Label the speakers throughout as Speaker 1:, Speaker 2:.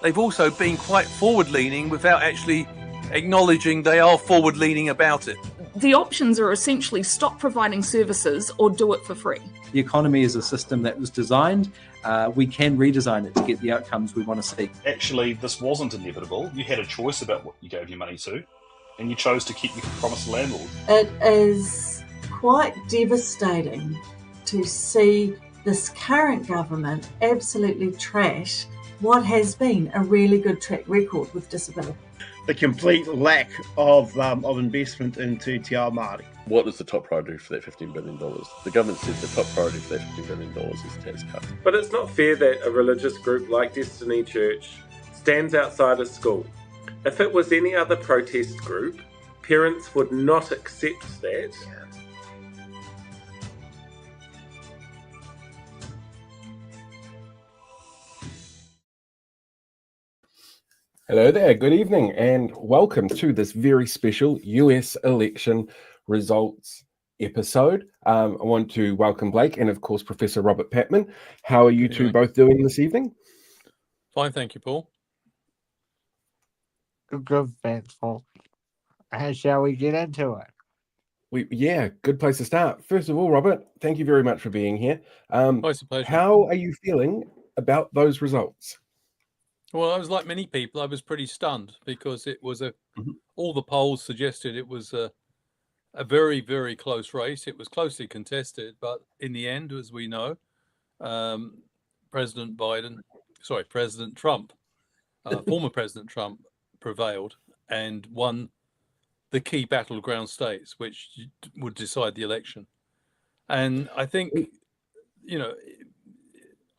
Speaker 1: they've also been quite forward-leaning without actually acknowledging they are forward-leaning about it.
Speaker 2: The options are essentially stop providing services or do it for free.
Speaker 3: The economy is a system that was designed. We can redesign it to get the outcomes we want to see.
Speaker 4: Actually, this wasn't inevitable. You had a choice about what you gave your money to, and you chose to keep your promise to landlord.
Speaker 5: It is quite devastating to see this current government absolutely trash what has been a really good track record with disability.
Speaker 6: The complete lack of investment into Te Ao Māori.
Speaker 7: What is the top priority for that $15 billion? The government said the top priority for that $15 billion is tax cuts.
Speaker 8: But it's not fair that a religious group like Destiny Church stands outside a school. If it was any other protest group, parents would not accept that.
Speaker 9: Hello there, good evening, and welcome to this very special US election results episode. I want to welcome Blake and, of course, Professor Robert Patman. How are you two both doing this evening?
Speaker 1: Fine, thank you, Paul.
Speaker 10: Good, thanks, Paul. How shall we get into it?
Speaker 9: Yeah, good place to start. First of all, Robert, thank you very much for being here.
Speaker 1: It's a pleasure.
Speaker 9: How are you feeling about those results?
Speaker 1: Well, I was like many people. I was pretty stunned because it was all the polls suggested it was a very, very close race. It was closely contested, but in the end, as we know, President Trump, former President Trump prevailed and won the key battleground states, which would decide the election. And I think,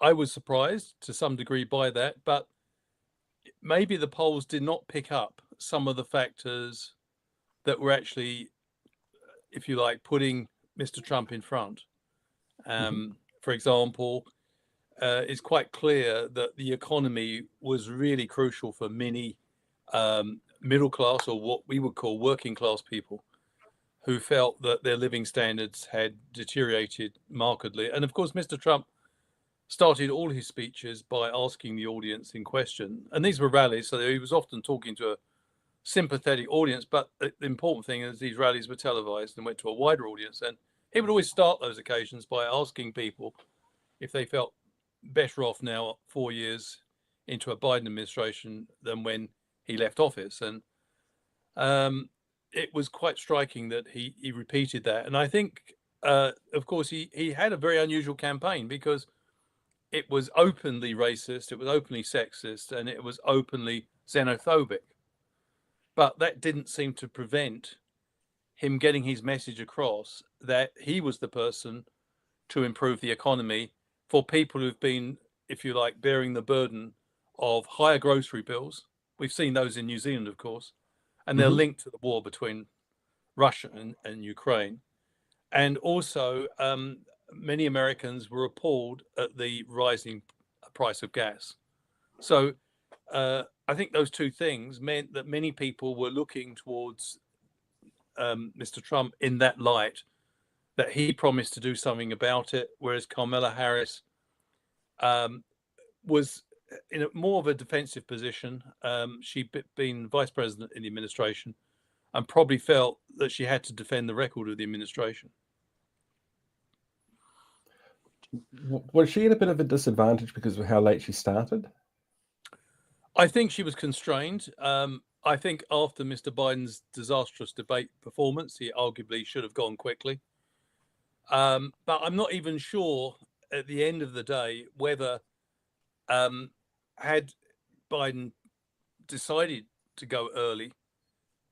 Speaker 1: I was surprised to some degree by that, but maybe the polls did not pick up some of the factors that were actually, if you like, putting Mr. Trump in front. For example, it's quite clear that the economy was really crucial for many middle class, or what we would call working class people, who felt that their living standards had deteriorated markedly. And of course, Mr. Trump started all his speeches by asking the audience in question, and these were rallies, so he was often talking to a sympathetic audience, but the important thing is these rallies were televised and went to a wider audience, and he would always start those occasions by asking people if they felt better off now 4 years into a Biden administration than when he left office. And it was quite striking that he repeated that. And I think, of course, he had a very unusual campaign because it was openly racist, it was openly sexist, and it was openly xenophobic. But that didn't seem to prevent him getting his message across that he was the person to improve the economy for people who've been, if you like, bearing the burden of higher grocery bills. We've seen those in New Zealand, of course, and they're linked to the war between Russia and Ukraine. And also, many Americans were appalled at the rising price of gas. So I think those two things meant that many people were looking towards Mr. Trump in that light, that he promised to do something about it, whereas Kamala Harris was in more of a defensive position. She'd been vice president in the administration and probably felt that she had to defend the record of the administration.
Speaker 9: Was she at a bit of a disadvantage because of how late she started?
Speaker 1: I think she was constrained. I think after Mr. Biden's disastrous debate performance, he arguably should have gone quickly. But I'm not even sure at the end of the day whether, had Biden decided to go early,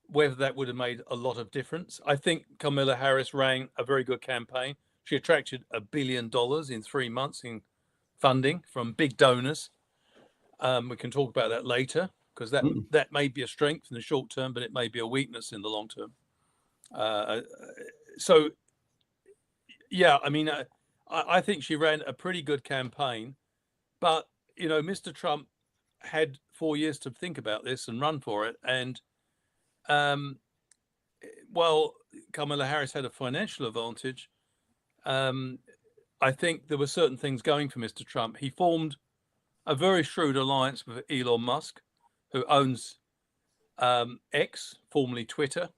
Speaker 1: whether that would have made a lot of difference. I think Kamala Harris ran a very good campaign. She attracted $1 billion in 3 months in funding from big donors. We can talk about that later, because that may be a strength in the short term, but it may be a weakness in the long term. So, yeah, I mean, I think she ran a pretty good campaign, but, Mr. Trump had 4 years to think about this and run for it. And while Kamala Harris had a financial advantage, I think there were certain things going for Mr. Trump. He formed a very shrewd alliance with Elon Musk, who owns X, formerly Twitter.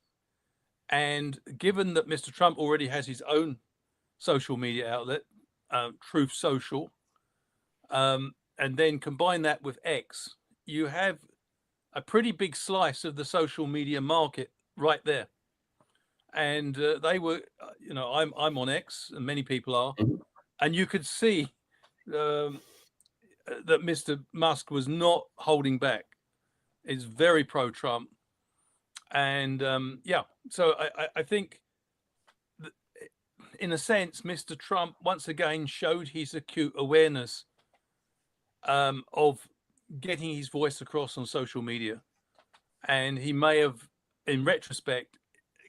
Speaker 1: And given that Mr. Trump already has his own social media outlet, Truth Social, and then combine that with X, you have a pretty big slice of the social media market right there. And they were, I'm on X, and many people are, and you could see that Mr. Musk was not holding back. Is very pro-Trump, and so I think, in a sense, Mr. Trump once again showed his acute awareness of getting his voice across on social media, and he may have, in retrospect,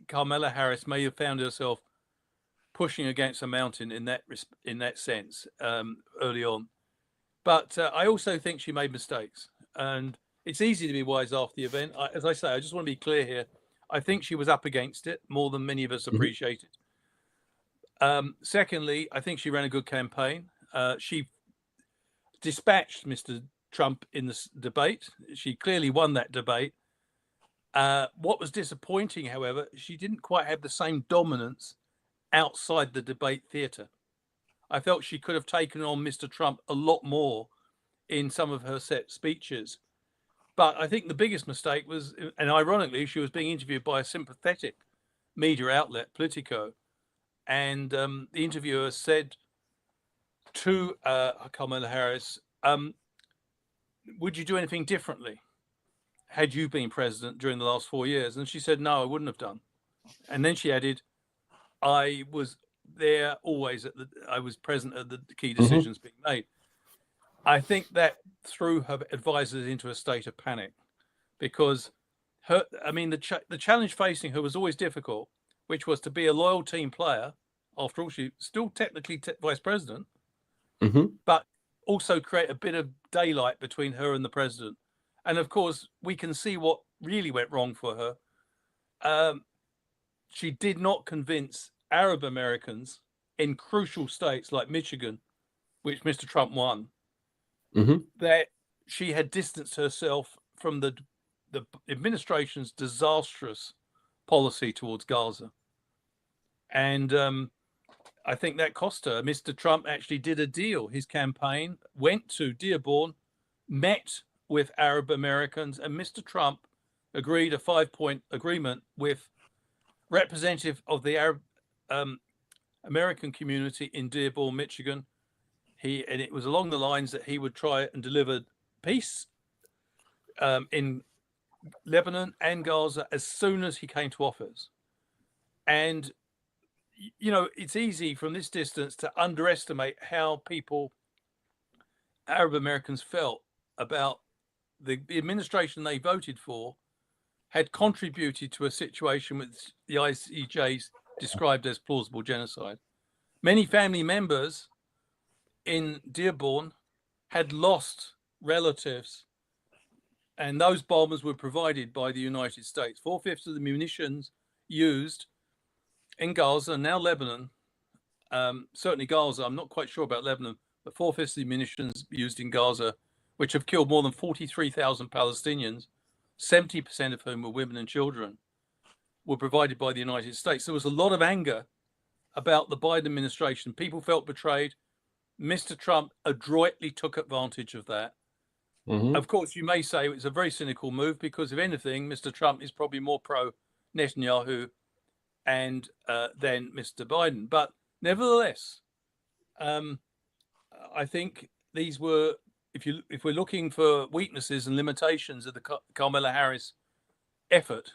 Speaker 1: Kamala Harris may have found herself pushing against a mountain in that sense early on. But I also think she made mistakes, and it's easy to be wise after the event. As I say, I just want to be clear here. I think she was up against it more than many of us appreciated. Secondly, I think she ran a good campaign. She dispatched Mr. Trump in this debate. She clearly won that debate. What was disappointing, however, she didn't quite have the same dominance outside the debate theatre. I felt she could have taken on Mr. Trump a lot more in some of her set speeches. But I think the biggest mistake was, and ironically, she was being interviewed by a sympathetic media outlet, Politico. And the interviewer said to Kamala Harris, would you do anything differently had you been president during the last 4 years? And she said, no, I wouldn't have done. And then she added, I was there always I was present at the key decisions being made. I think that threw her advisors into a state of panic, because the challenge facing her was always difficult, which was to be a loyal team player. After all, she's still technically vice president, but also create a bit of daylight between her and the president. And of course, we can see what really went wrong for her. She did not convince Arab Americans in crucial states like Michigan, which Mr. Trump won, that she had distanced herself from the administration's disastrous policy towards Gaza. And I think that cost her. Mr. Trump actually did a deal. His campaign went to Dearborn, met with Arab Americans, and Mr. Trump agreed a 5-point agreement with representative of the Arab American community in Dearborn, Michigan. And it was along the lines that he would try and deliver peace in Lebanon and Gaza as soon as he came to office. And it's easy from this distance to underestimate how Arab Americans felt about the administration they voted for had contributed to a situation which the ICJ described as plausible genocide. Many family members in Dearborn had lost relatives, and those bombers were provided by the United States. 4/5 of the munitions used in Gaza, now Lebanon, certainly Gaza, I'm not quite sure about Lebanon, but 4/5 of the munitions used in Gaza, which have killed more than 43,000 Palestinians, 70% of whom were women and children, were provided by the United States. There was a lot of anger about the Biden administration. People felt betrayed. Mr. Trump adroitly took advantage of that. Of course, you may say it's a very cynical move, because if anything, Mr. Trump is probably more pro Netanyahu and then Mr. Biden. But nevertheless, I think these were, if we're looking for weaknesses and limitations of the Kamala Harris effort,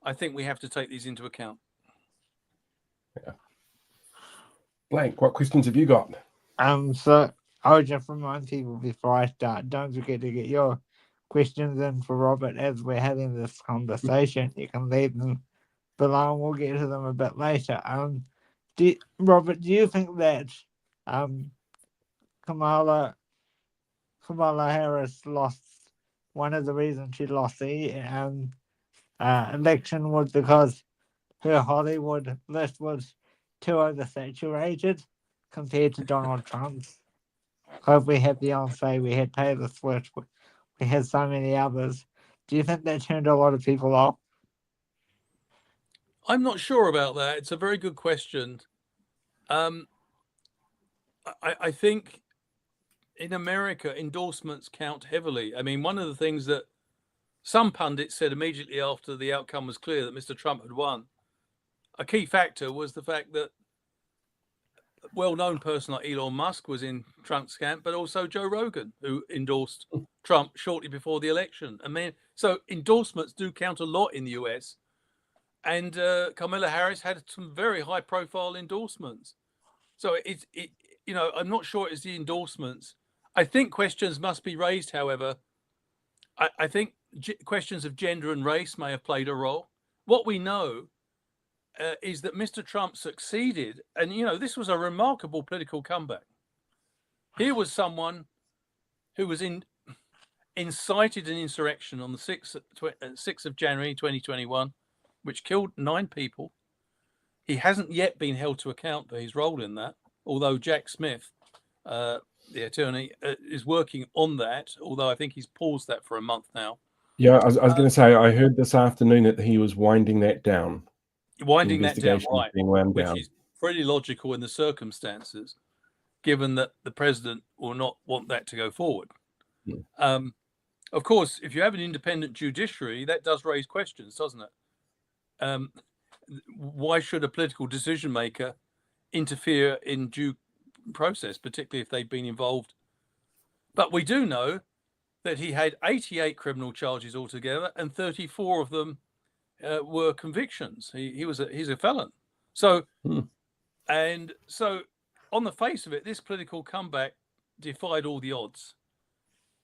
Speaker 1: I think we have to take these into account.
Speaker 9: Yeah. Blank, what questions have you got?
Speaker 10: So I'll just remind people before I start, don't forget to get your questions in for Robert as we're having this conversation. You can leave them below and we'll get to them a bit later. Robert, do you think that Kamala Harris lost, one of the reasons she lost the election was because her Hollywood list was too oversaturated compared to Donald Trump's? Because we had Beyonce, we had Taylor Swift, we had so many others. Do you think that turned a lot of people off?
Speaker 1: I'm not sure about that. It's a very good question. I think in America, endorsements count heavily. I mean, one of the things that some pundits said immediately after the outcome was clear that Mr. Trump had won, a key factor was the fact that a well-known person like Elon Musk was in Trump's camp, but also Joe Rogan, who endorsed Trump shortly before the election. I mean, so endorsements do count a lot in the US. And Kamala Harris had some very high-profile endorsements. So I'm not sure it's the endorsements. I think questions must be raised, however. I think questions of gender and race may have played a role. What we know is that Mr. Trump succeeded. And, this was a remarkable political comeback. Here was someone who was incited an insurrection on the 6th of January 2021, which killed 9 people. He hasn't yet been held to account for his role in that, although Jack Smith, the attorney, is working on that, although I think he's paused that for a month now.
Speaker 9: Yeah, I was going to say, I heard this afternoon that he was winding that down.
Speaker 1: Winding that down, right,
Speaker 9: being wound
Speaker 1: which
Speaker 9: down.
Speaker 1: is pretty logical in the circumstances, given that the president will not want that to go forward. Of course, if you have an independent judiciary, that does raise questions, doesn't it? Why should a political decision maker interfere in due process, particularly if they've been involved? But we do know that he had 88 criminal charges altogether, and 34 of them were convictions. He's a felon. So, and so on the face of it, this political comeback defied all the odds.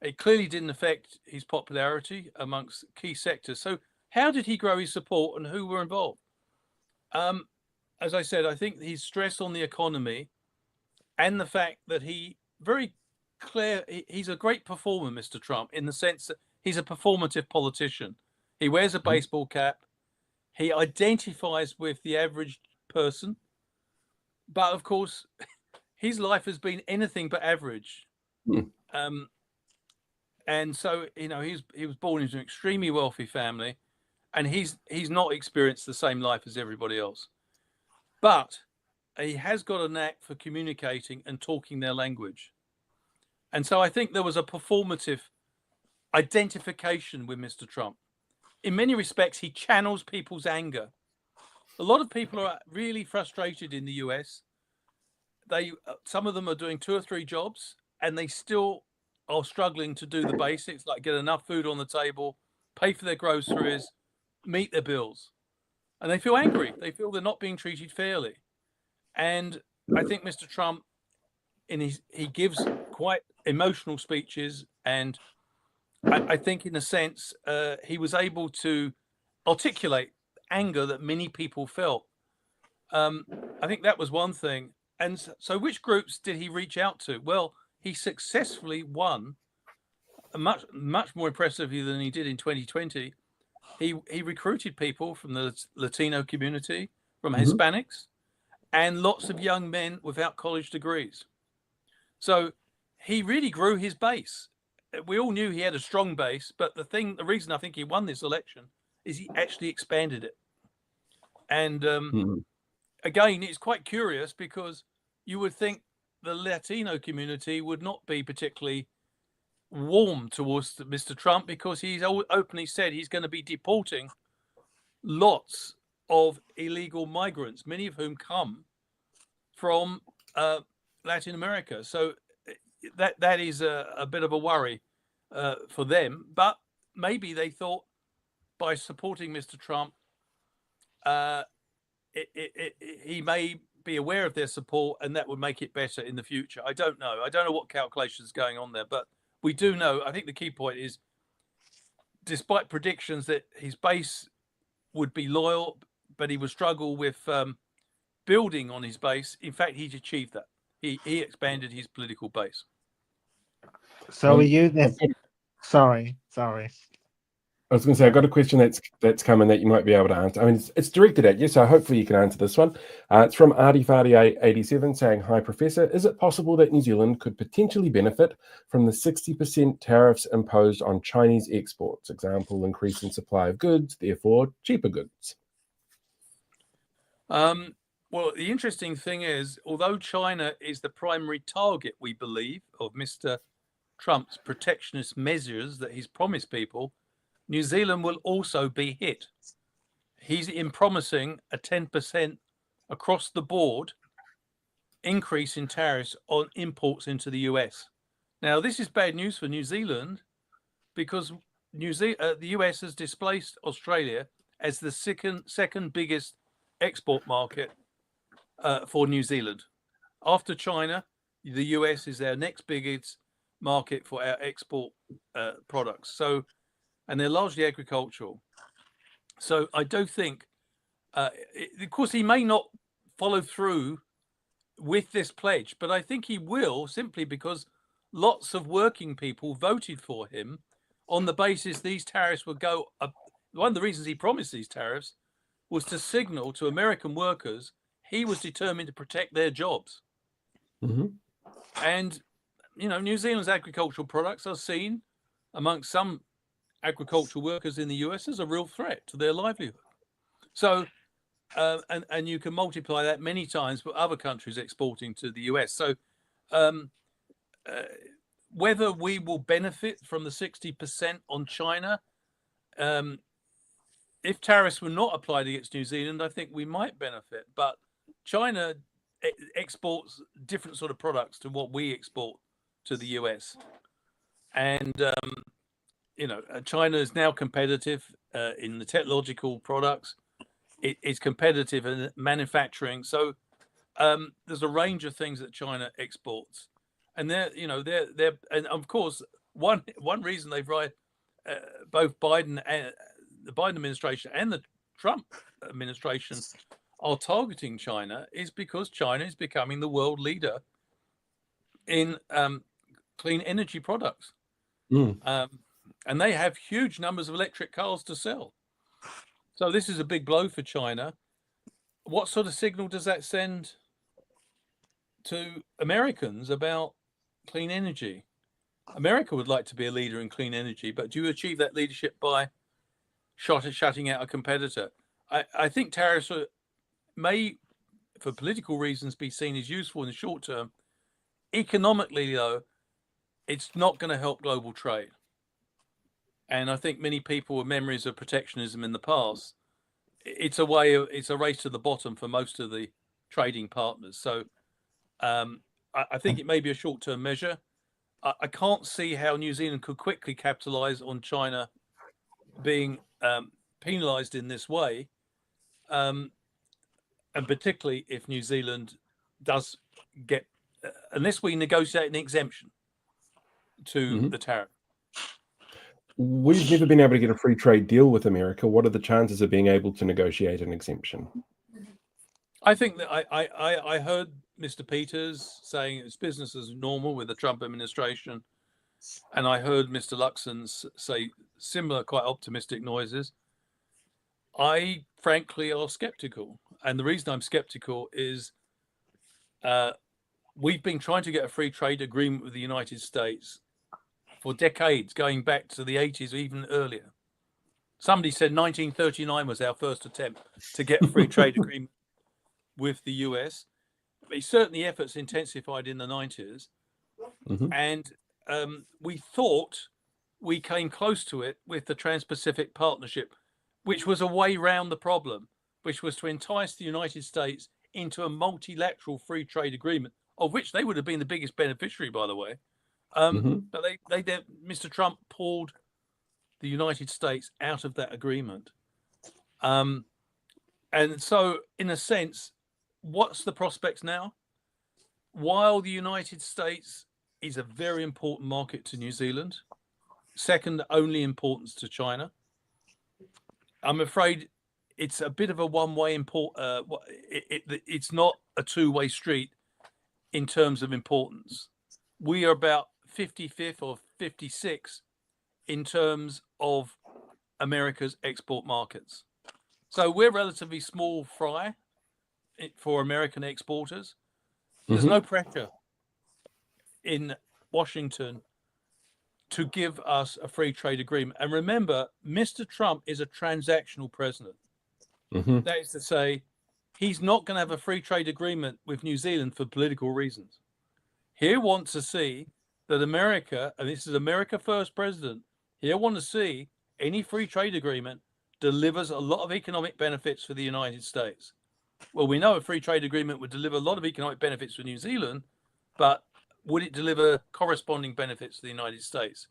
Speaker 1: It clearly didn't affect his popularity amongst key sectors. So how did he grow his support, and who were involved? As I said, I think his stress on the economy and the fact that he's a great performer, Mr. Trump, in the sense that he's a performative politician. He wears a baseball cap. He identifies with the average person. But of course, his life has been anything but average. And so, he was born into an extremely wealthy family, and he's not experienced the same life as everybody else. But he has got a knack for communicating and talking their language. And so I think there was a performative identification with Mr. Trump. In many respects, he channels people's anger. A lot of people are really frustrated in the US. Some of them are doing 2 or 3 jobs, and they still are struggling to do the basics, like get enough food on the table, pay for their groceries, meet their bills. And they feel angry. They feel they're not being treated fairly. And I think Mr. Trump, he gives quite emotional speeches, and I think in a sense, he was able to articulate anger that many people felt. I think that was one thing. And so which groups did he reach out to? Well, he successfully won, much more impressively than he did in 2020. He recruited people from the Latino community, from Hispanics, and lots of young men without college degrees. So he really grew his base. We all knew he had a strong base, but the reason I think he won this election is he actually expanded it. And again, it's quite curious, because you would think the Latino community would not be particularly warm towards Mr. Trump, because he's openly said he's going to be deporting lots of illegal migrants, many of whom come from Latin America. So that is a bit of a worry for them. But maybe they thought by supporting Mr. Trump, he may be aware of their support, and that would make it better in the future. I don't know. I don't know what calculations are going on there, but we do know, I think the key point is, despite predictions that his base would be loyal, but he would struggle with building on his base, in fact, he's achieved that. He expanded his political base.
Speaker 10: So are you then? Sorry.
Speaker 9: I was going to say, I got a question that's coming that you might be able to answer. I mean, it's directed at you, so hopefully you can answer this one. It's from Artie8887 saying, "Hi, Professor. Is it possible that New Zealand could potentially benefit from the 60% tariffs imposed on Chinese exports? Example, increase in supply of goods, therefore cheaper goods."
Speaker 1: Well, the interesting thing is, although China is the primary target, we believe, of Mr. Trump's protectionist measures that he's promised people, New Zealand will also be hit. He's in promising a 10% across the board increase in tariffs on imports into the US. Now, this is bad news for New Zealand because the US has displaced Australia as the second biggest export market for New Zealand. After China, the US is our next biggest market for our export products. So, and they're largely agricultural. So I do think, of course, he may not follow through with this pledge, but I think he will, simply because lots of working people voted for him on the basis these tariffs would go up. One of the reasons he promised these tariffs was to signal to American workers he was determined to protect their jobs.
Speaker 9: Mm-hmm.
Speaker 1: And, you know, New Zealand's agricultural products are seen amongst some agricultural workers in the US as a real threat to their livelihood. So, and you can multiply that many times for other countries exporting to the US. So, whether we will benefit from the 60% on China, if tariffs were not applied against New Zealand, I think we might benefit. But China exports different sort of products to what we export to the US. And, you know, China is now competitive in the technological products. It is competitive in manufacturing. So there's a range of things that China exports. And and of course, one reason they've both Biden and the Biden administration and the Trump administration are targeting China is because China is becoming the world leader in clean energy products. And they have huge numbers of electric cars to sell. So this is a big blow for China. What sort of signal does that send to Americans about clean energy? America would like to be a leader in clean energy, but do you achieve that leadership by shutting out a competitor? I think tariffs may, for political reasons, be seen as useful in the short term. Economically, though, it's not going to help global trade. And I think many people with memories of protectionism in the past, it's a race to the bottom for most of the trading partners. So I think it may be a short-term measure. I can't see how New Zealand could quickly capitalize on China being penalized in this way. And particularly if New Zealand does get, unless we negotiate an exemption to the tariff.
Speaker 9: We've never been able to get a free trade deal with America. What are the chances of being able to negotiate an exemption?
Speaker 1: I think that I heard Mr. Peters saying it's business as normal with the Trump administration. And I heard Mr. Luxon say similar, quite optimistic noises. I frankly are skeptical. And the reason I'm skeptical is we've been trying to get a free trade agreement with the United States for decades, going back to the 80s, even earlier. Somebody said 1939 was our first attempt to get a free trade agreement with the US. But certainly efforts intensified in the 90s. And we thought we came close to it with the Trans-Pacific Partnership, which was a way round the problem, which was to entice the United States into a multilateral free trade agreement, of which they would have been the biggest beneficiary, by the way. But Mr. Trump pulled the United States out of that agreement. And so, in a sense, what's the prospects now? While the United States is a very important market to New Zealand, second only importance to China, I'm afraid it's a bit of a one-way it's not a two-way street in terms of importance. We are about 55th or 56th in terms of America's export markets. So we're relatively small fry for American exporters. There's no pressure in Washington to give us a free trade agreement. And remember, Mr. Trump is a transactional president. That is to say, he's not going to have a free trade agreement with New Zealand for political reasons. He wants to see that America, and this is America First president, he'll want to see any free trade agreement delivers a lot of economic benefits for the United States. Well, we know a free trade agreement would deliver a lot of economic benefits for New Zealand, but would it deliver corresponding benefits to the United States?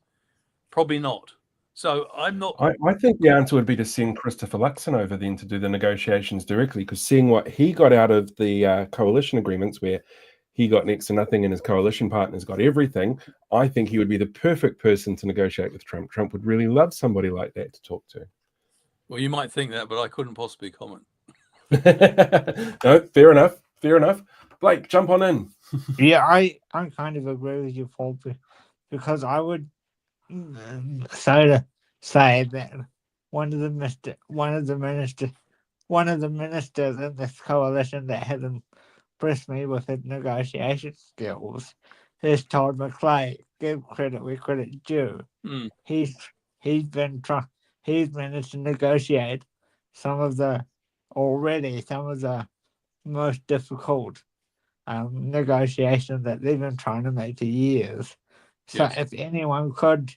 Speaker 1: Probably not. So I'm not.
Speaker 9: I think the answer would be to send Christopher Luxon over then to do the negotiations directly, because seeing what he got out of the coalition agreements, where he got next to nothing and his coalition partners got everything, I think he would be the perfect person to negotiate with Trump. Trump would really love somebody like that to talk to.
Speaker 1: Well, you might think that, but I couldn't possibly comment.
Speaker 9: No, fair enough. Fair enough. Blake, jump on in.
Speaker 10: Yeah, I kind of agree with you, Paul, because I would say that one of the ministers in this coalition that has impressed me with his negotiation skills is Todd McClay. Give credit where credit's due. He's managed to negotiate some of the most difficult negotiations that they've been trying to make for years. So if anyone could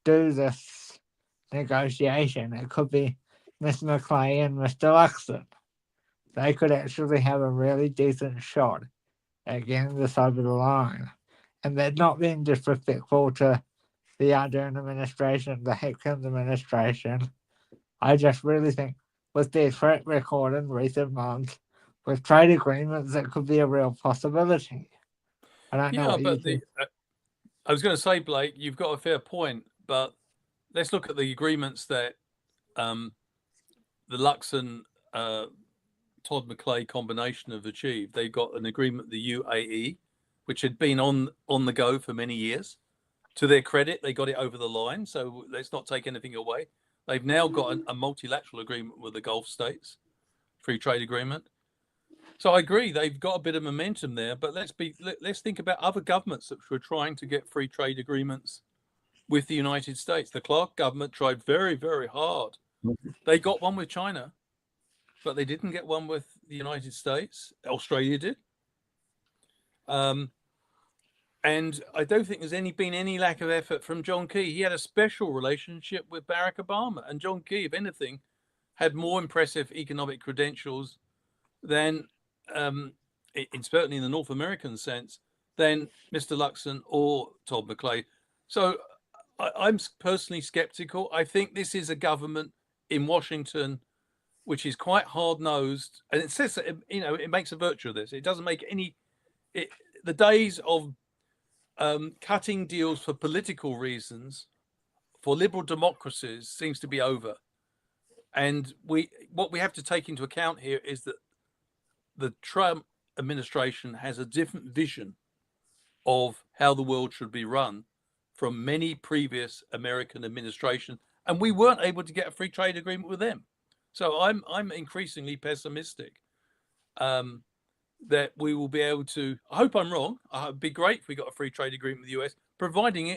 Speaker 10: do this negotiation, it could be Mr. McClay and Mr. Luxon. They could actually have a really decent shot at getting this over the line. And they're not being disrespectful to the Ardern administration, the Hipkins administration. I just really think with their track record in recent months, with trade agreements, it could be a real possibility. I don't know what you think.
Speaker 1: I was going to say, Blake, you've got a fair point, but let's look at the agreements that the Luxon Todd McClay combination have achieved. They got an agreement with the UAE, which had been on the go for many years. To their credit, they got it over the line, so let's not take anything away. They've now got a multilateral agreement with the Gulf states, free trade agreement. So I agree, they've got a bit of momentum there, but let's think about other governments that were trying to get free trade agreements with the United States. The Clark government tried very, very hard. They got one with China, but they didn't get one with the United States. Australia did. And I don't think there's been any lack of effort from John Key. He had a special relationship with Barack Obama, and John Key, if anything, had more impressive economic credentials than, certainly in the North American sense, than Mr. Luxon or Todd McClay. So I'm personally skeptical. I think this is a government in Washington which is quite hard-nosed, and it says, it makes a virtue of this. It doesn't make the days of cutting deals for political reasons for liberal democracies seems to be over. And what we have to take into account here is that the Trump administration has a different vision of how the world should be run from many previous American administrations, and we weren't able to get a free trade agreement with them. So I'm increasingly pessimistic that we will be able to. I hope I'm wrong. It'd be great if we got a free trade agreement with the US, providing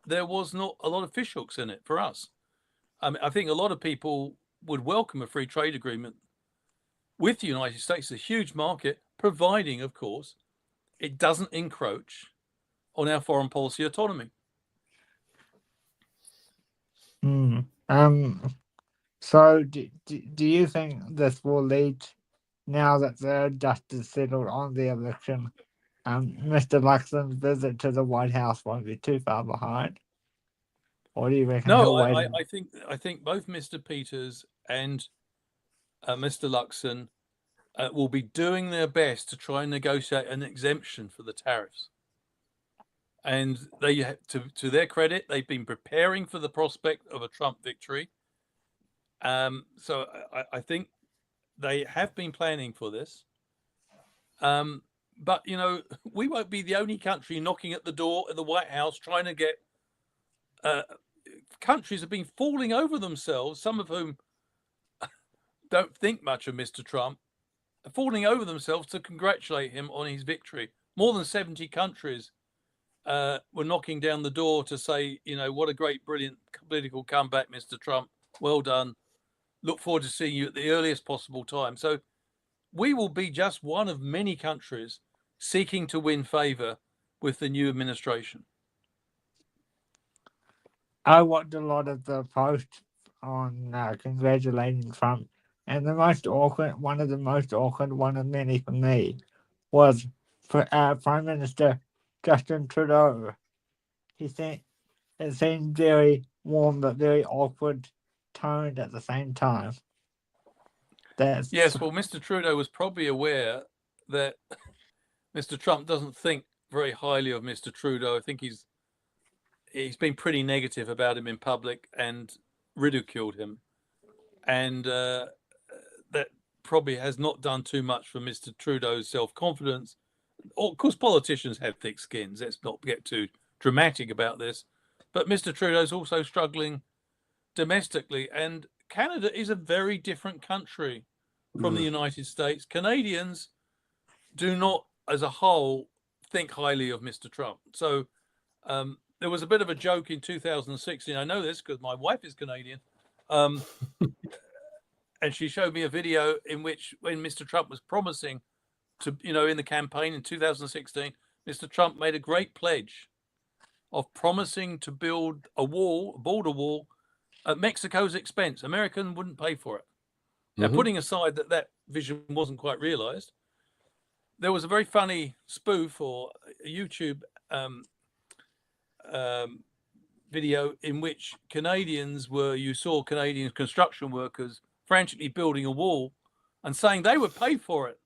Speaker 1: there was not a lot of fishhooks in it for us. I think a lot of people would welcome a free trade agreement with the United States, a huge market, providing, of course, it doesn't encroach on our foreign policy autonomy.
Speaker 10: So do you think this will lead, now that the dust is settled on the election, Mr. Luxon's visit to the White House won't be too far behind? Or do you reckon?
Speaker 1: No, I think both Mr. Peters and Mr. Luxon will be doing their best to try and negotiate an exemption for the tariffs. And they, to their credit, they've been preparing for the prospect of a Trump victory. So I think they have been planning for this. But, we won't be the only country knocking at the door of the White House trying to get countries have been falling over themselves, some of whom don't think much of Mr. Trump, falling over themselves to congratulate him on his victory. More than 70 countries were knocking down the door to say, what a great, brilliant political comeback, Mr. Trump. Well done. Look forward to seeing you at the earliest possible time. So we will be just one of many countries seeking to win favor with the new administration.
Speaker 10: I watched a lot of the posts on congratulating Trump, and one of the most awkward one of many for me was Prime Minister Justin Trudeau. It seemed very warm but very awkward toned at the same time.
Speaker 1: Yes, well, Mr. Trudeau was probably aware that Mr. Trump doesn't think very highly of Mr. Trudeau. I think he's been pretty negative about him in public and ridiculed him. And that probably has not done too much for Mr. Trudeau's self-confidence. Of course, politicians have thick skins. Let's not get too dramatic about this. But Mr. Trudeau's also struggling domestically. And Canada is a very different country from the United States. Canadians do not, as a whole, think highly of Mr. Trump. So there was a bit of a joke in 2016. I know this because my wife is Canadian. And she showed me a video in which, when Mr. Trump was promising to, in the campaign in 2016, Mr. Trump made a great pledge of promising to build a border wall, at Mexico's expense. American wouldn't pay for it. Now, putting aside that vision wasn't quite realized, there was a very funny spoof or a YouTube video in which you saw Canadian construction workers frantically building a wall and saying they would pay for it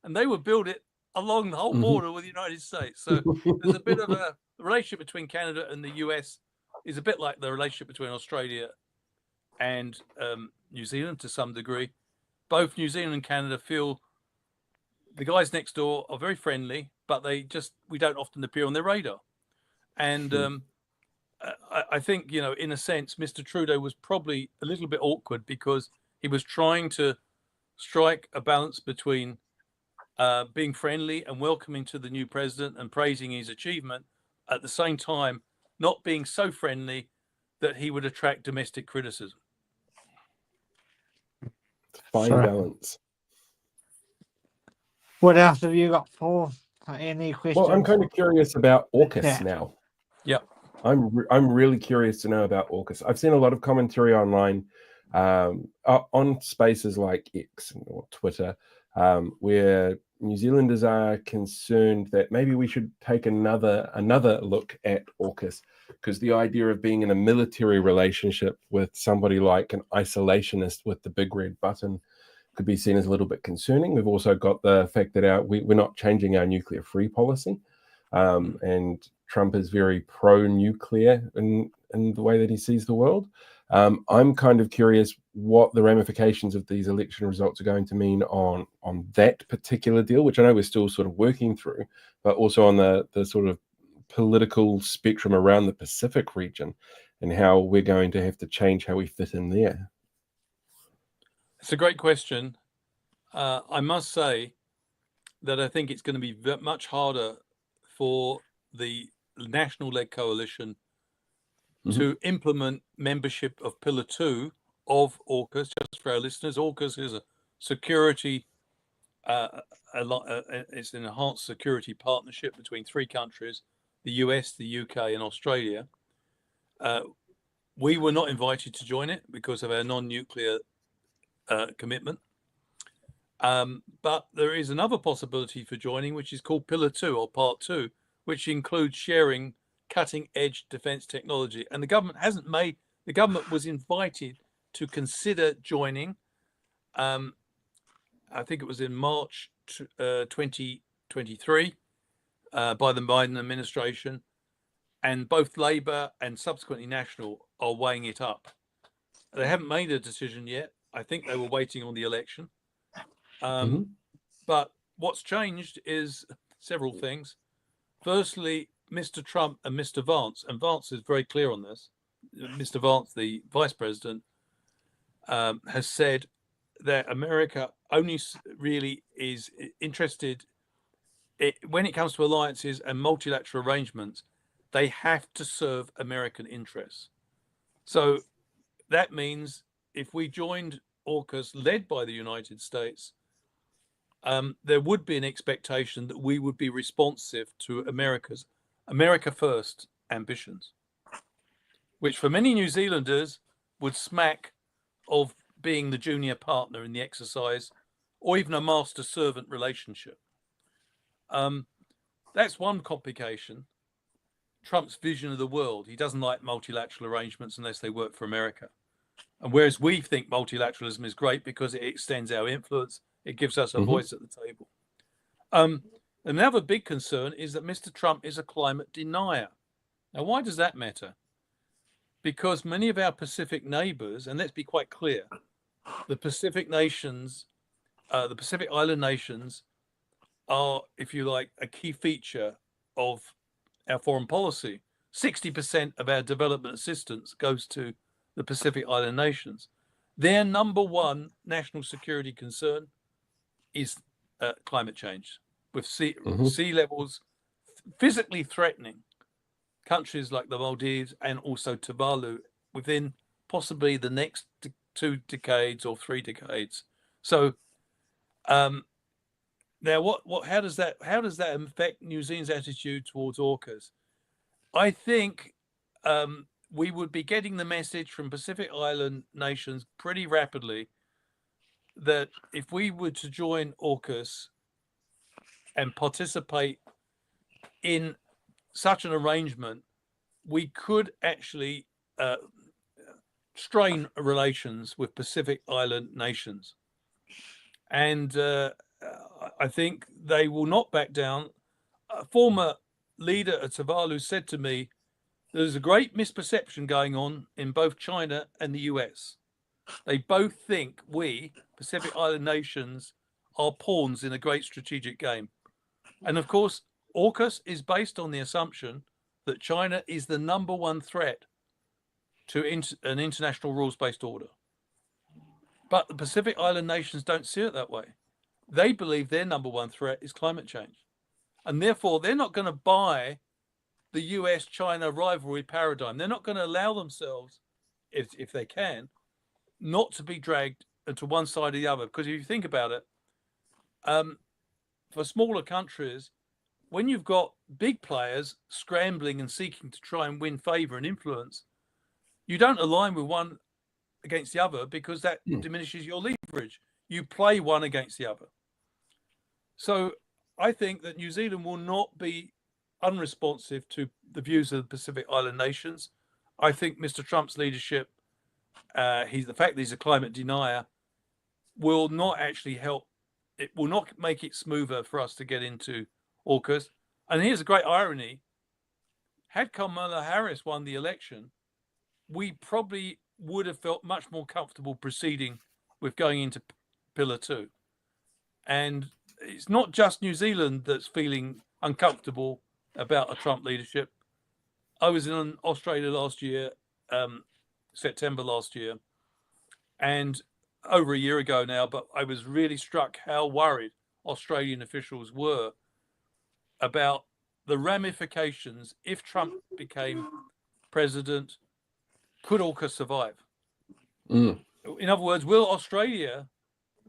Speaker 1: and they would build it along the whole border with the United States. So there's a bit of a relationship between Canada and the US is a bit like the relationship between Australia and New Zealand to some degree. Both New Zealand and Canada feel the guys next door are very friendly, but we don't often appear on their radar. And I think, in a sense, Mr. Trudeau was probably a little bit awkward because he was trying to strike a balance between being friendly and welcoming to the new president and praising his achievement, at the same time not being so friendly that he would attract domestic criticism.
Speaker 9: Fine balance.
Speaker 10: What else have you got, Paul? Any questions?
Speaker 9: Well, I'm kind of curious about AUKUS now.
Speaker 1: Yeah.
Speaker 9: I'm really curious to know about AUKUS. I've seen a lot of commentary online on spaces like X or Twitter, where New Zealanders are concerned that maybe we should take another look at AUKUS, because the idea of being in a military relationship with somebody like an isolationist with the big red button could be seen as a little bit concerning. We've also got the fact that we're not changing our nuclear-free policy, and Trump is very pro-nuclear in the way that he sees the world. I'm kind of curious what the ramifications of these election results are going to mean on that particular deal, which I know we're still sort of working through, but also on the sort of political spectrum around the Pacific region and how we're going to have to change how we fit in there.
Speaker 1: It's a great question. I must say that I think it's going to be much harder for the national-led coalition to implement membership of Pillar 2 of AUKUS. Just for our listeners, AUKUS is a security, it's an enhanced security partnership between three countries, the US, the UK, and Australia. We were not invited to join it because of our non-nuclear commitment. But there is another possibility for joining, which is called Pillar 2 or Part 2, which includes sharing cutting-edge defense technology. And the government the government was invited to consider joining. I think it was in March 2023 by the Biden administration, and both Labour and subsequently National are weighing it up. They haven't made a decision yet. I think they were waiting on the election. But what's changed is several things. Firstly, Mr. Trump and Mr. Vance, and Vance is very clear on this, Mr. Vance, the vice president, has said that America only really is interested when it comes to alliances and multilateral arrangements. They have to serve American interests. So that means if we joined AUKUS led by the United States, there would be an expectation that we would be responsive to America's America first ambitions, which for many New Zealanders would smack of being the junior partner in the exercise, or even a master-servant relationship. That's one complication. Trump's vision of the world. He doesn't like multilateral arrangements unless they work for America. And whereas we think multilateralism is great because it extends our influence, it gives us a voice at the table. Another big concern is that Mr. Trump is a climate denier. Now, why does that matter? Because many of our Pacific neighbors, and let's be quite clear, the Pacific nations, the Pacific Island nations are, if you like, a key feature of our foreign policy. 60% of our development assistance goes to the Pacific Island nations. Their number one national security concern is climate change, with sea levels physically threatening countries like the Maldives and also Tuvalu within possibly the next 2 decades or 3 decades. So now how does that affect New Zealand's attitude towards AUKUS? I think we would be getting the message from Pacific Island nations pretty rapidly that if we were to join AUKUS and participate in such an arrangement, we could actually strain relations with Pacific Island nations. And I think they will not back down. A former leader of Tuvalu said to me, there's a great misperception going on in both China and the US. They both think we, Pacific Island nations, are pawns in a great strategic game. And of course, AUKUS is based on the assumption that China is the number one threat to an international rules-based order. But the Pacific Island nations don't see it that way. They believe their number one threat is climate change. And therefore, they're not going to buy the US-China rivalry paradigm. They're not going to allow themselves, if they can, not to be dragged into one side or the other. Because if you think about it, for smaller countries, when you've got big players scrambling and seeking to try and win favor and influence, you don't align with one against the other because that diminishes your leverage. You play one against the other. So I think that New Zealand will not be unresponsive to the views of the Pacific Island nations. I think Mr. Trump's leadership, the fact that he's a climate denier, will not actually help. It will not make it smoother for us to get into AUKUS. And here's a great irony. Had Kamala Harris won the election, we probably would have felt much more comfortable proceeding with going into Pillar 2. And it's not just New Zealand that's feeling uncomfortable about a Trump leadership. I was in Australia last year, September last year, and over a year ago now, but I was really struck how worried Australian officials were about the ramifications if Trump became president. Could AUKUS survive? In other words, will Australia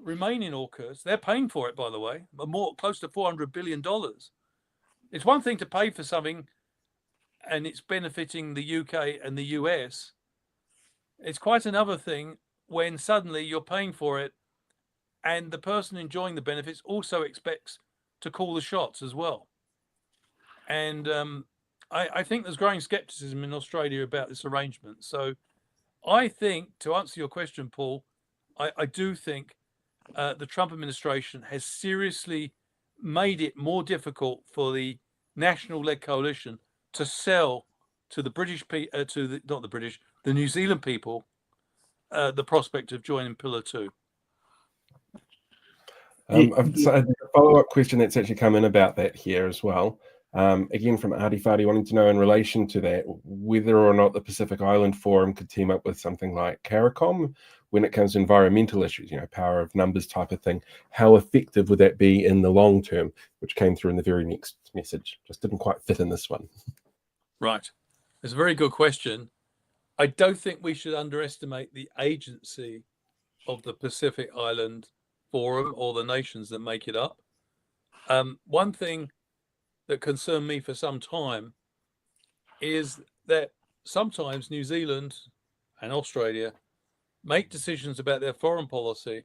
Speaker 1: remain in AUKUS? They're paying for it, by the way, close to $400 billion. It's one thing to pay for something and it's benefiting the UK and the US. It's quite another thing when suddenly you're paying for it and the person enjoying the benefits also expects to call the shots as well. And I think there's growing skepticism in Australia about this arrangement. So I think, to answer your question, Paul, I do think the Trump administration has seriously made it more difficult for the national-led coalition to sell to the British, the New Zealand people, the prospect of joining Pillar 2.
Speaker 9: So a follow-up question that's actually come in about that here as well. Again, from Artie Farty wanting to know in relation to that, whether or not the Pacific Island Forum could team up with something like CARICOM when it comes to environmental issues, power of numbers type of thing. How effective would that be in the long term, which came through in the very next message? Just didn't quite fit in this one.
Speaker 1: Right. It's a very good question. I don't think we should underestimate the agency of the Pacific Island Forum or the nations that make it up. One thing that concerned me for some time is that sometimes New Zealand and Australia make decisions about their foreign policy.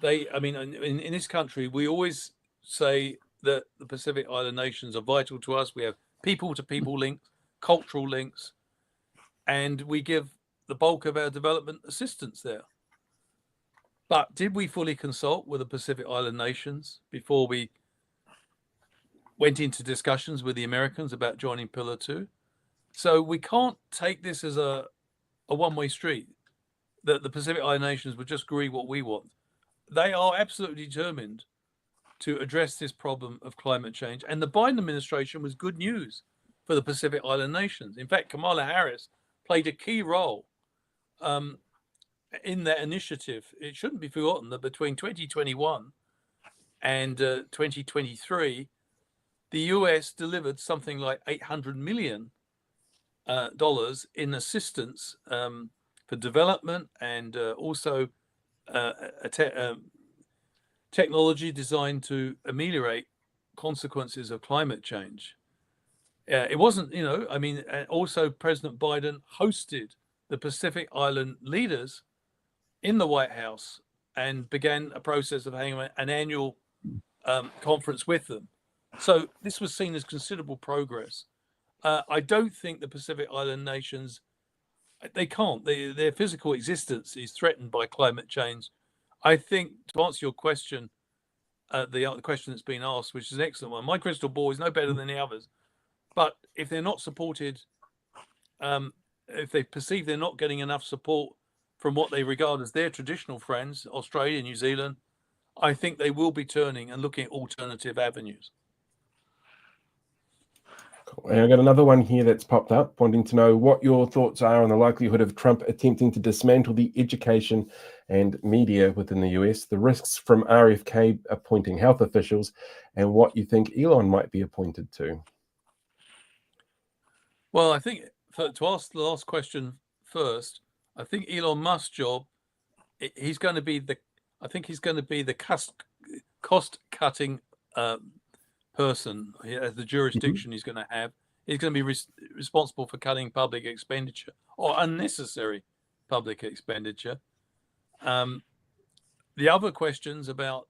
Speaker 1: In this country, we always say that the Pacific Island nations are vital to us. We have people-to-people links, cultural links, and we give the bulk of our development assistance there. But did we fully consult with the Pacific Island nations before we went into discussions with the Americans about joining Pillar 2? So we can't take this as a one-way street, that the Pacific Island nations would just agree what we want. They are absolutely determined to address this problem of climate change. And the Biden administration was good news for the Pacific Island nations. In fact, Kamala Harris played a key role in that initiative. It shouldn't be forgotten that between 2021 and 2023, the US delivered something like $800 million in assistance for development and also technology designed to ameliorate consequences of climate change. It wasn't, also President Biden hosted the Pacific Island leaders in the White House and began a process of having an annual conference with them. So this was seen as considerable progress. I don't think the Pacific Island nations, they can't. Their physical existence is threatened by climate change. I think, to answer your question, the question that's been asked, which is an excellent one, my crystal ball is no better than the others. But if they're not supported, if they perceive they're not getting enough support from what they regard as their traditional friends, Australia, New Zealand, I think they will be turning and looking at alternative avenues.
Speaker 9: Cool. And I've got another one here that's popped up, wanting to know what your thoughts are on the likelihood of Trump attempting to dismantle the education and media within the US, the risks from RFK appointing health officials, and what you think Elon might be appointed to.
Speaker 1: Well, I think to ask the last question first, I think Elon Musk's job, he's going to be the cost-cutting person. The jurisdiction he's going to have. He's going to be responsible for cutting public expenditure or unnecessary public expenditure. The other questions about,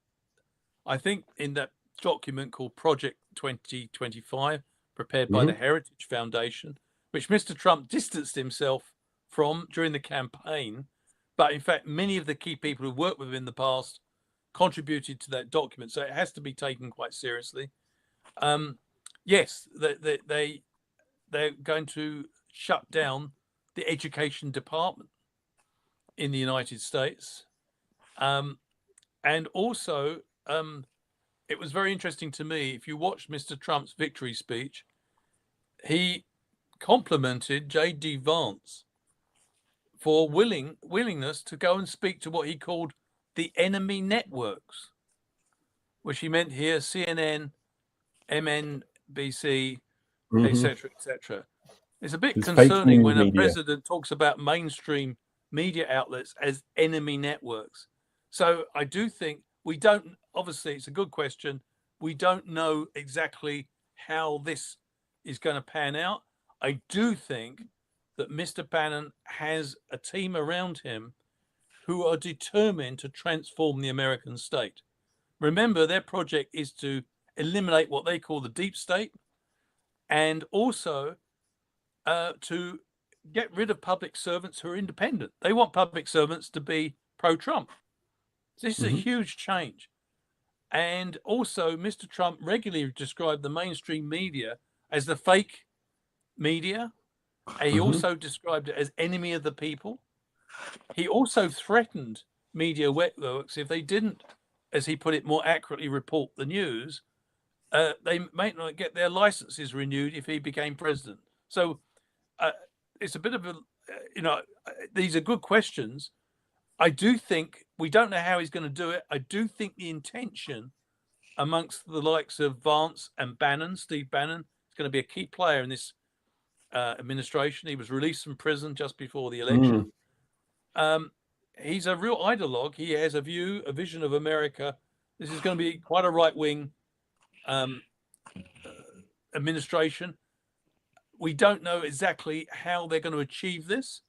Speaker 1: I think in that document called Project 2025, prepared by the Heritage Foundation, which Mr. Trump distanced himself from during the campaign. But in fact, many of the key people who worked with him in the past contributed to that document. So it has to be taken quite seriously. Yes, they're going to shut down the education department in the United States. And also, it was very interesting to me, if you watched Mr. Trump's victory speech, he complimented J.D. Vance for willingness to go and speak to what he called the enemy networks, which he meant here CNN, MNBC, etc., etc. It's a bit concerning when a president talks about mainstream media outlets as enemy networks. So I do think we don't, obviously it's a good question. We don't know exactly how this is going to pan out. I do think that Mr. Bannon has a team around him who are determined to transform the American state. Remember, their project is to eliminate what they call the deep state and also to get rid of public servants who are independent. They want public servants to be pro-Trump. This is a huge change. And also, Mr. Trump regularly described the mainstream media as the fake media. And he also described it as enemy of the people. He also threatened media networks if they didn't, as he put it, more accurately report the news, they might not get their licenses renewed if he became president. So it's a bit of a, these are good questions. I do think we don't know how he's going to do it. I do think the intention amongst the likes of Vance and Bannon, Steve Bannon, is going to be a key player in this administration. He was released from prison just before the election. He's a real ideologue. He has a vision of America. This is going to be quite a right-wing administration. We don't know exactly how they're going to achieve this,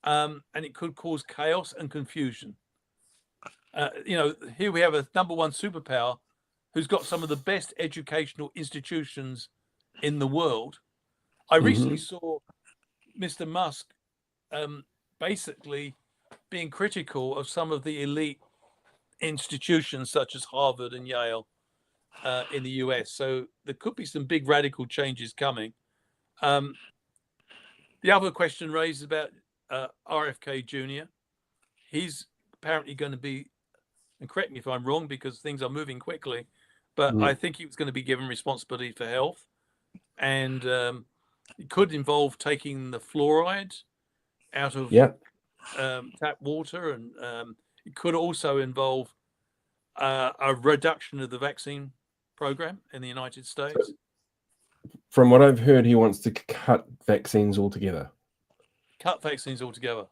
Speaker 1: and it could cause chaos and confusion. Here we have a number one superpower who's got some of the best educational institutions in the world. I recently saw Mr. Musk basically being critical of some of the elite institutions such as Harvard and Yale in the US. So there could be some big radical changes coming. The other question raised about RFK Jr. He's apparently going to be, and correct me if I'm wrong because things are moving quickly, but I think he was going to be given responsibility for health, and it could involve taking the fluoride out of tap water, and it could also involve a reduction of the vaccine program in the United States.
Speaker 9: So, from what I've heard, he wants to cut vaccines altogether.
Speaker 1: Cut vaccines altogether.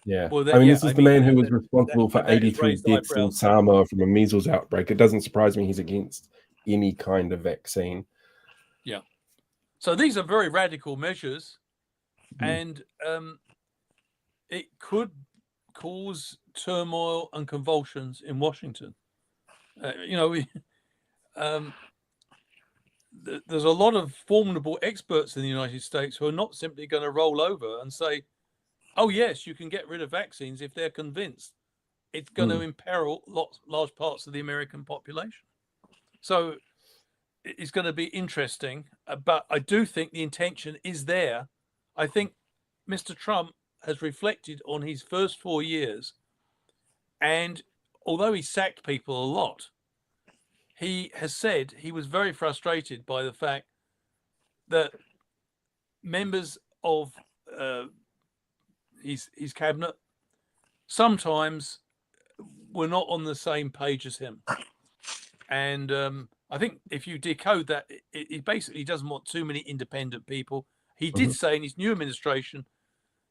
Speaker 9: Yeah.
Speaker 1: Well,
Speaker 9: this is the man who was responsible for 83 deaths in Samoa from a measles outbreak. It doesn't surprise me he's against any kind of vaccine.
Speaker 1: Yeah. So these are very radical measures, and it could cause turmoil and convulsions in Washington. There's a lot of formidable experts in the United States who are not simply going to roll over and say, oh, yes, you can get rid of vaccines if they're convinced it's going to imperil large parts of the American population. So it's going to be interesting. But I do think the intention is there. I think Mr. Trump has reflected on his first 4 years. And although he sacked people a lot, he has said he was very frustrated by the fact that members of his cabinet sometimes were not on the same page as him. And I think if you decode that, it basically doesn't want too many independent people. He did say in his new administration,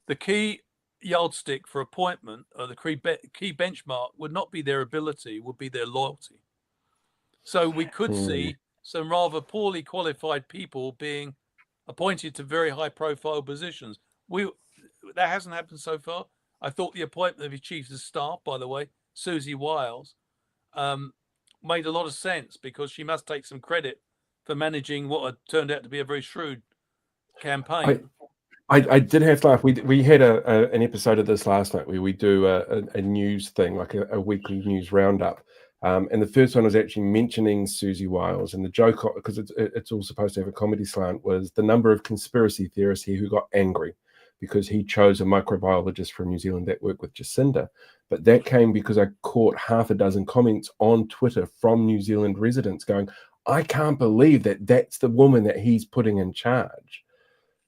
Speaker 1: the key yardstick for appointment, or the key benchmark, would not be their ability, would be their loyalty. So we could see some rather poorly qualified people being appointed to very high-profile positions. That hasn't happened so far. I thought the appointment of his chief of staff, by the way, Susie Wiles, made a lot of sense because she must take some credit for managing what had turned out to be a very shrewd campaign.
Speaker 9: I did have to laugh. We had an episode of this last night where we do a news thing, like a weekly news roundup. And the first one was actually mentioning Susie Wiles, and the joke, because it's all supposed to have a comedy slant, was the number of conspiracy theorists here who got angry because he chose a microbiologist from New Zealand that worked with Jacinda. But that came because I caught half a dozen comments on Twitter from New Zealand residents going, I can't believe that that's the woman that he's putting in charge.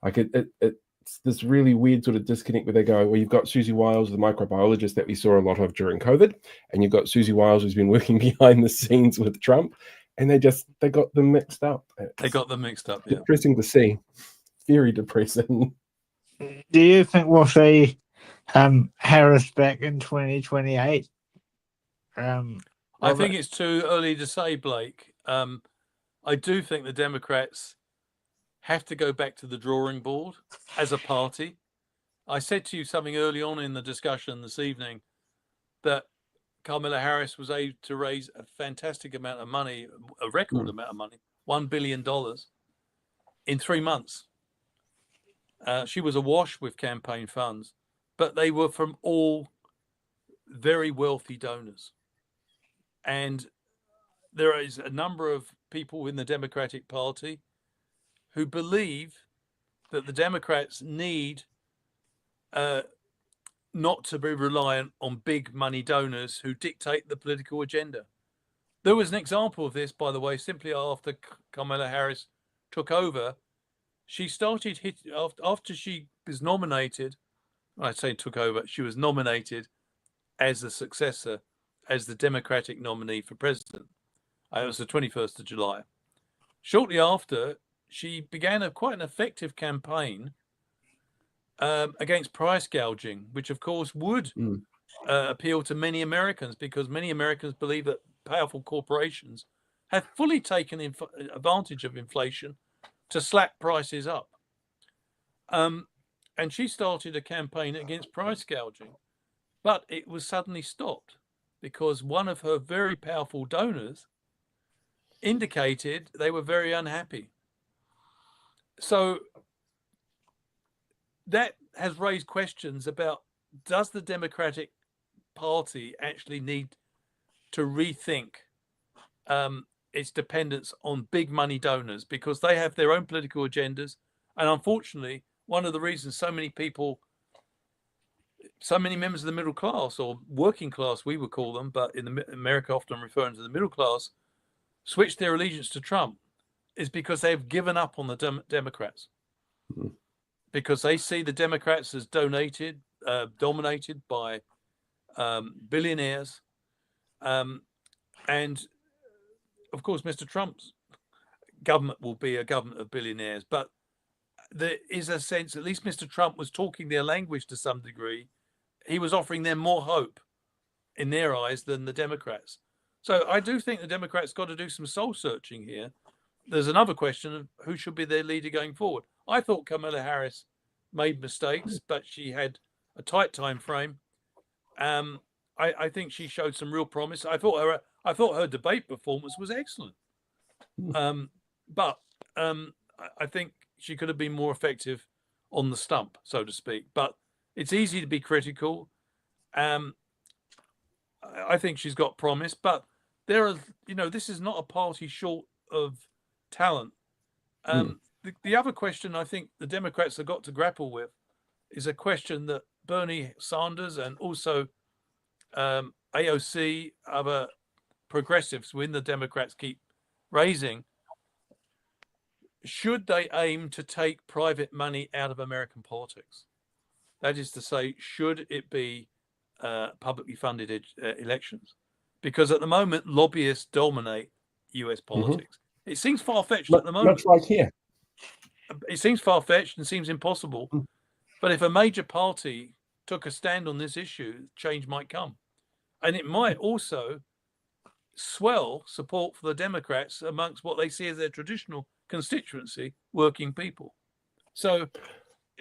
Speaker 9: Like it's this really weird sort of disconnect where they go, well, you've got Susie Wiles, the microbiologist that we saw a lot of during COVID, and you've got Susie Wiles who's been working behind the scenes with Trump, and they got them mixed up.
Speaker 1: They got them mixed up, yeah.
Speaker 9: Depressing to see. Very depressing.
Speaker 10: Do you think we'll see Harris back in 2028?
Speaker 1: I think it's too early to say, Blake. I do think the Democrats have to go back to the drawing board as a party. I said to you something early on in the discussion this evening that Kamala Harris was able to raise a fantastic amount of money, a record amount of money, $1 billion in 3 months. She was awash with campaign funds, but they were from all very wealthy donors. And there is a number of people in the Democratic Party who believe that the Democrats need not to be reliant on big money donors who dictate the political agenda. There was an example of this, by the way, simply after Kamala Harris took over. She started after she was nominated. I say took over. She was nominated as the successor, as the Democratic nominee for president. It was the 21st of July. Shortly after, she began quite an effective campaign against price gouging, which of course would appeal to many Americans, because many Americans believe that powerful corporations have fully taken advantage of inflation to slap prices up. And she started a campaign against price gouging, but it was suddenly stopped because one of her very powerful donors indicated they were very unhappy. So that has raised questions about, does the Democratic Party actually need to rethink its dependence on big money donors, because they have their own political agendas. And unfortunately, one of the reasons so many members of the middle class, or working class, we would call them, but in America often referring to the middle class, switch their allegiance to Trump, is because they've given up on the Democrats. Because they see the Democrats as dominated by billionaires. And of course, Mr. Trump's government will be a government of billionaires, but there is a sense, at least Mr. Trump was talking their language to some degree. He was offering them more hope in their eyes than the Democrats. So I do think the Democrats got to do some soul searching here. There's another question of who should be their leader going forward. I thought Kamala Harris made mistakes, but she had a tight time frame. I think she showed some real promise. I thought her debate performance was excellent. But I think she could have been more effective on the stump, so to speak. But it's easy to be critical. I think she's got promise, but this is not a party short of talent. The other question I think the Democrats have got to grapple with is a question that Bernie Sanders and also AOC, other progressives within the Democrats, keep raising. Should they aim to take private money out of American politics? That is to say, should it be publicly funded elections? Because at the moment, lobbyists dominate US politics. It seems far-fetched at the moment.
Speaker 9: Much like here.
Speaker 1: It seems far-fetched and seems impossible. But if a major party took a stand on this issue, change might come. And it might also swell support for the Democrats amongst what they see as their traditional constituency, working people. So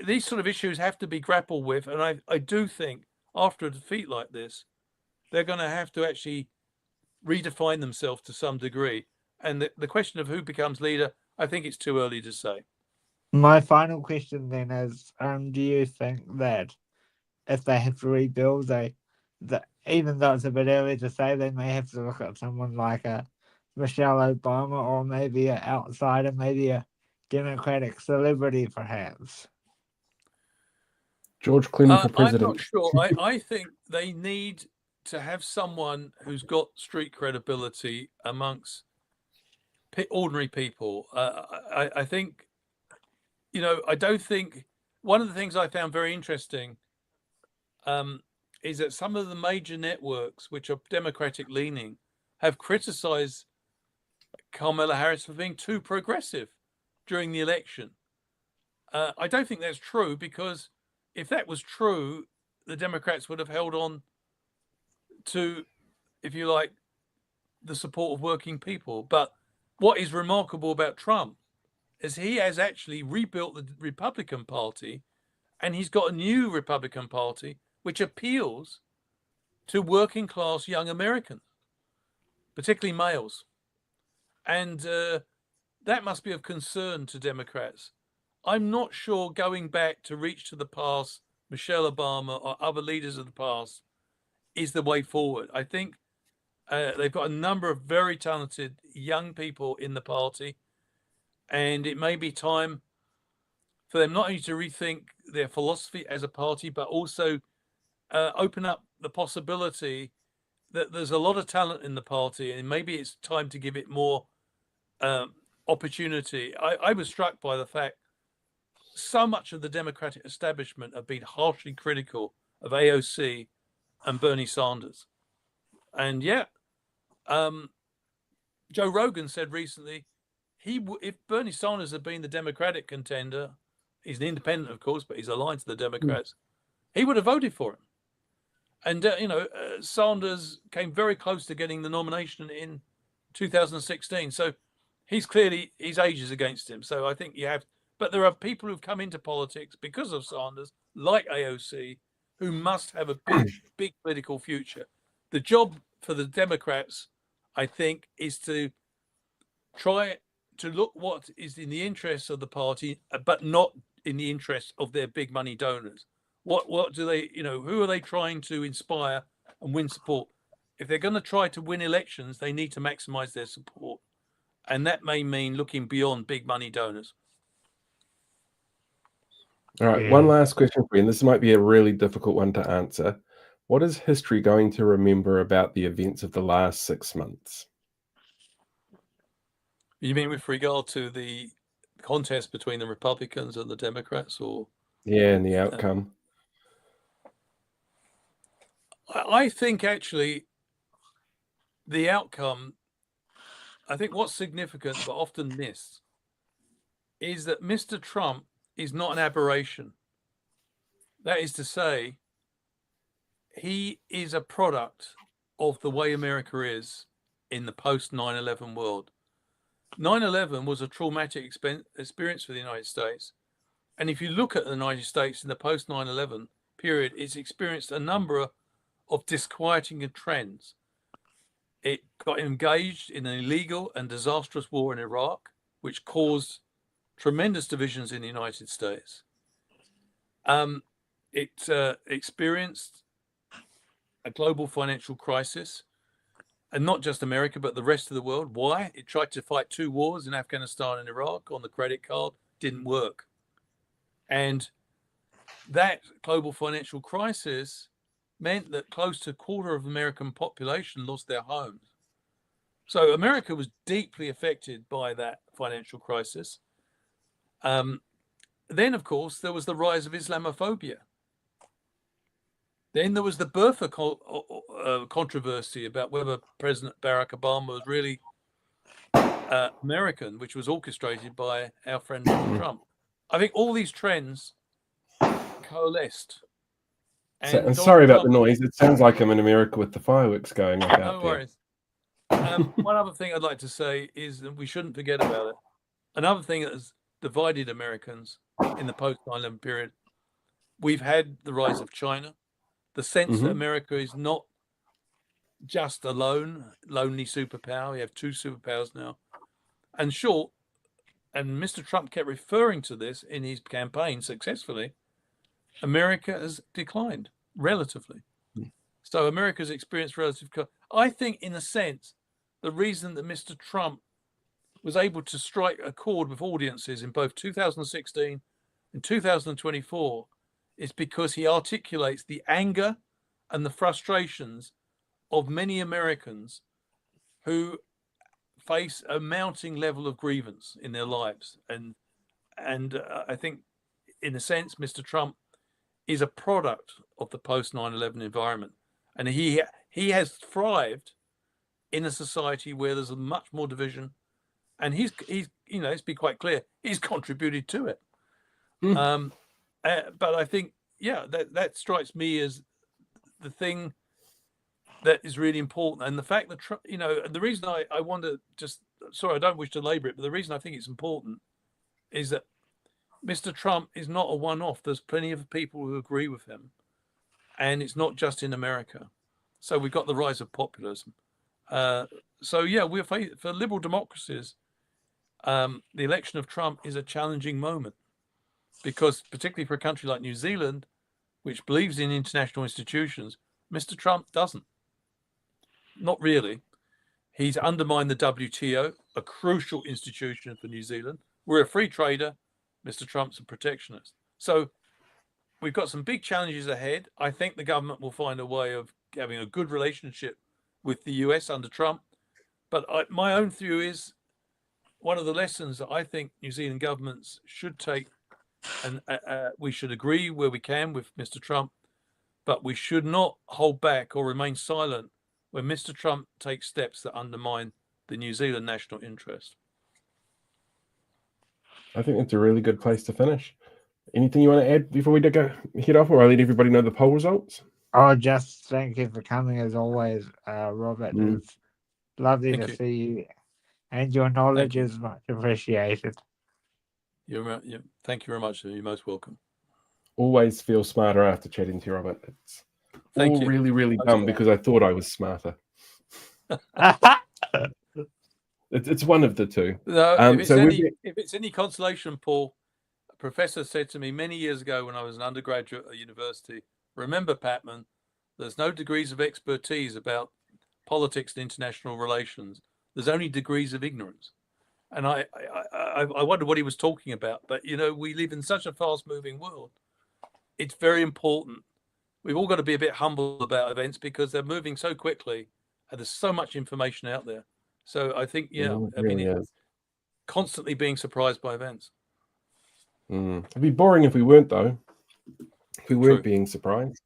Speaker 1: these sort of issues have to be grappled with. And I do think after a defeat like this, they're going to have to actually redefine themselves to some degree. And the question of who becomes leader, I think it's too early to say.
Speaker 10: My final question then is, do you think that if they have to rebuild, even though it's a bit early to say, they may have to look at someone like a Michelle Obama, or maybe an outsider, maybe a Democratic celebrity, perhaps?
Speaker 9: George Clooney for president.
Speaker 1: I'm not sure. I think they need to have someone who's got street credibility amongst ordinary people. I think, I don't think, one of the things I found very interesting is that some of the major networks, which are Democratic leaning, have criticized Kamala Harris for being too progressive during the election. I don't think that's true, because if that was true, the Democrats would have held on to, if you like, the support of working people. But what is remarkable about Trump is he has actually rebuilt the Republican Party, and he's got a new Republican Party which appeals to working class young Americans, particularly males. And that must be of concern to Democrats. I'm not sure going back to reach to the past, Michelle Obama or other leaders of the past, is the way forward. I think they've got a number of very talented young people in the party, and it may be time for them not only to rethink their philosophy as a party, but also open up the possibility that there's a lot of talent in the party, and maybe it's time to give it more opportunity. I was struck by the fact so much of the Democratic establishment have been harshly critical of AOC and Bernie Sanders. And yet, Joe Rogan said recently, if Bernie Sanders had been the Democratic contender, he's an independent, of course, but he's aligned to the Democrats, he would have voted for him. And, Sanders came very close to getting the nomination in 2016. So his age is against him. So I think but there are people who've come into politics because of Sanders, like AOC, who must have a big political future. The job for the Democrats, I think, is to try to look what is in the interests of the party, but not in the interests of their big money donors. What do they, who are they trying to inspire and win support? If they're going to try to win elections, they need to maximize their support. And that may mean looking beyond big money donors.
Speaker 9: All right, one last question for you, and this might be a really difficult one to answer. What is history going to remember about the events of the last 6 months?
Speaker 1: You mean with regard to the contest between the Republicans and the Democrats, or?
Speaker 9: Yeah, and the outcome.
Speaker 1: I think actually the outcome, I think what's significant but often missed is that Mr. Trump is not an aberration. That is to say, he is a product of the way America is in the post 9/11 world. 9/11 was a traumatic experience for the United States. And if you look at the United States in the post 9/11 period, it's experienced a number of disquieting trends. It got engaged in an illegal and disastrous war in Iraq, which caused tremendous divisions in the United States. It experienced a global financial crisis, and not just America, but the rest of the world. Why? It tried to fight 2 wars in Afghanistan and Iraq on the credit card, didn't work. And that global financial crisis meant that close to a quarter of the American population lost their homes. So America was deeply affected by that financial crisis. Then, of course, there was the rise of Islamophobia. Then there was the birther controversy about whether President Barack Obama was really American, which was orchestrated by our friend Donald Trump. I think all these trends coalesced.
Speaker 9: And sorry about the noise. It sounds like I'm in America with the fireworks going off out there.
Speaker 1: No worries. One other thing I'd like to say is that we shouldn't forget about it. Another thing that has divided Americans in the post 9/11 period, we've had the rise of China, the sense that America is not just a lonely superpower. We have 2 superpowers now. And and Mr. Trump kept referring to this in his campaign successfully, America has declined relatively. So America's experienced relative. I think, in a sense, the reason that Mr. Trump was able to strike a chord with audiences in both 2016 and 2024 is because he articulates the anger and the frustrations of many Americans who face a mounting level of grievance in their lives. And I think, in a sense, Mr. Trump is a product of the post 9/11 environment, and he has thrived in a society where there's much more division, and he's let's be quite clear, he's contributed to it. But I think, that strikes me as the thing that is really important, and the fact that the reason I want to I don't wish to labor it, but the reason I think it's important is that Mr. Trump is not a one-off. There's plenty of people who agree with him, and it's not just in America. So we've got the rise of populism. We're for liberal democracies. The election of Trump is a challenging moment because, particularly for a country like New Zealand, which believes in international institutions, Mr. Trump doesn't. Not really. He's undermined the WTO, a crucial institution for New Zealand. We're a free trader. Mr. Trump's a protectionist. So we've got some big challenges ahead. I think the government will find a way of having a good relationship with the US under Trump. But my own view is one of the lessons that I think New Zealand governments should take, and we should agree where we can with Mr. Trump, but we should not hold back or remain silent when Mr. Trump takes steps that undermine the New Zealand national interest.
Speaker 9: I think that's a really good place to finish. Anything you want to add before we go head off, or I let everybody know the poll results?
Speaker 10: Oh, just thank you for coming as always, Robert. It's lovely to see you, and your knowledge is much appreciated.
Speaker 1: Thank you very much. You're most welcome. Always
Speaker 9: feel smarter after chatting to you, Robert. It's
Speaker 1: Thank you.
Speaker 9: Really, really dumb because I thought I was smarter. It's one of the two.
Speaker 1: No, if it's any consolation, Paul, a professor said to me many years ago when I was an undergraduate at university, remember, Patman, there's no degrees of expertise about politics and international relations. There's only degrees of ignorance. And I wondered what he was talking about. But, we live in such a fast-moving world. It's very important. We've all got to be a bit humble about events because they're moving so quickly and there's so much information out there. So I think, it's constantly being surprised by events.
Speaker 9: It'd be boring if we weren't, though. If we weren't being surprised.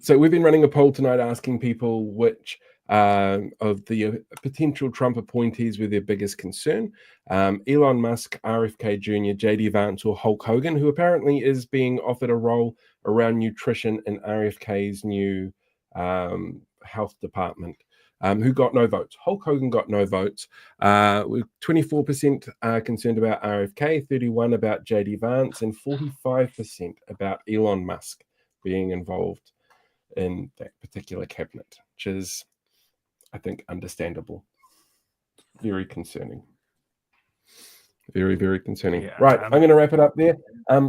Speaker 9: So we've been running a poll tonight asking people which of the potential Trump appointees were their biggest concern. Elon Musk, RFK Jr., JD Vance, or Hulk Hogan, who apparently is being offered a role around nutrition in RFK's new health department. Who got no votes? Hulk Hogan got no votes. With 24% concerned about RFK, 31% about JD Vance, and 45% about Elon Musk being involved in that particular cabinet, which is, I think, understandable. Very concerning. Very, very concerning. Right, I'm going to wrap it up there.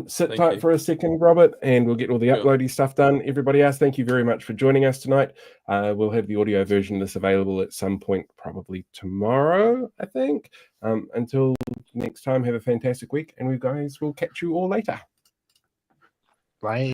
Speaker 9: Sit tight for a second, Robert, and we'll get all the uploady stuff done. Everybody else, thank you very much for joining us tonight. We'll have the audio version of this available at some point, probably tomorrow, I think. Until next time, have a fantastic week, and we guys will catch you all later.
Speaker 10: Bye.